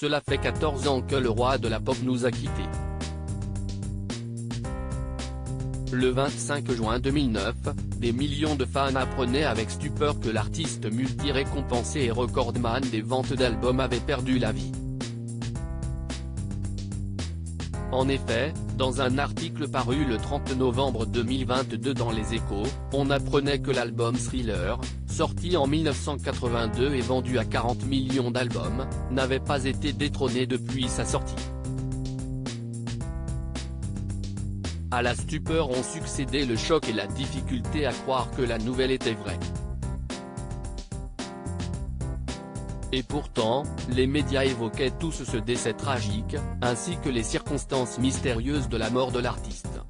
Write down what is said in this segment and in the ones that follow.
cela fait 14 ans que le roi de la pop nous a quittés. Le 25 juin 2009, des millions de fans apprenaient avec stupeur que l'artiste multi-récompensé et recordman des ventes d'albums avait perdu la vie. En effet, dans un article paru le 30 novembre 2022 dans Les Échos, on apprenait que l'album Thriller, sorti en 1982 et vendu à 40 millions d'albums, n'avait pas été détrôné depuis sa sortie. À la stupeur ont succédé le choc et la difficulté à croire que la nouvelle était vraie. Et pourtant, les médias évoquaient tous ce décès tragique, ainsi que les circonstances mystérieuses de la mort de l'artiste.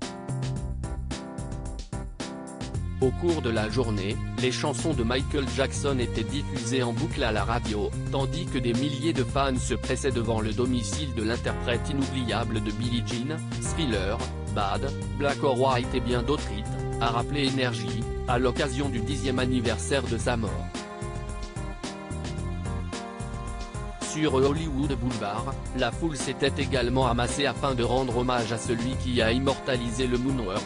Au cours de la journée, les chansons de Michael Jackson étaient diffusées en boucle à la radio, tandis que des milliers de fans se pressaient devant le domicile de l'interprète inoubliable de Billie Jean, Thriller, Bad, Black or White et bien d'autres hits, a rappelé Énergie, à l'occasion du 10e anniversaire de sa mort. Sur Hollywood Boulevard, la foule s'était également amassée afin de rendre hommage à celui qui a immortalisé le moonwalk.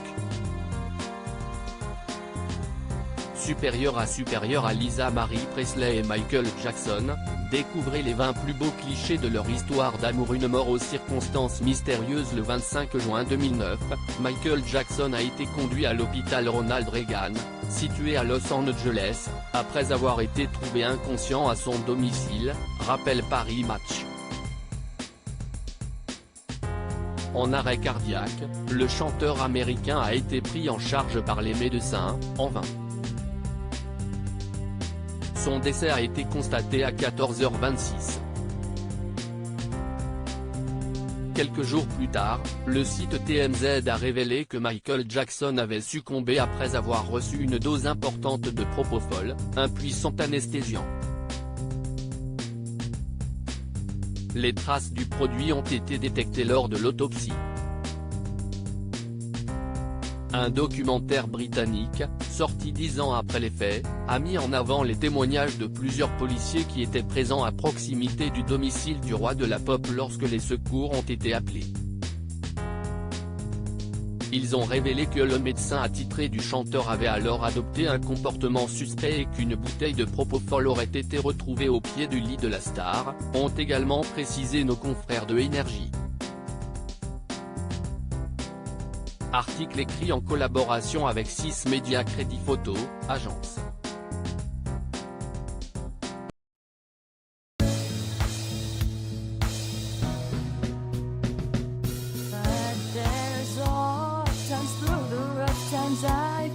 Supérieur à Lisa Marie Presley et Michael Jackson, découvrez les 20 plus beaux clichés de leur histoire d'amour. Une mort aux circonstances mystérieuses. Le 25 juin 2009, Michael Jackson a été conduit à l'hôpital Ronald Reagan, situé à Los Angeles, après avoir été trouvé inconscient à son domicile, rappelle Paris Match. En arrêt cardiaque, le chanteur américain a été pris en charge par les médecins, en vain. Son décès a été constaté à 14h26. Quelques jours plus tard, le site TMZ a révélé que Michael Jackson avait succombé après avoir reçu une dose importante de propofol, un puissant anesthésiant. Les traces du produit ont été détectées lors de l'autopsie. Un documentaire britannique, sorti 10 ans après les faits, a mis en avant les témoignages de plusieurs policiers qui étaient présents à proximité du domicile du roi de la pop lorsque les secours ont été appelés. Ils ont révélé que le médecin attitré du chanteur avait alors adopté un comportement suspect et qu'une bouteille de propofol aurait été retrouvée au pied du lit de la star, ont également précisé nos confrères de Énergie. Article écrit en collaboration avec 6 médias Crédit Photo, agence. But there's all times through the rough times I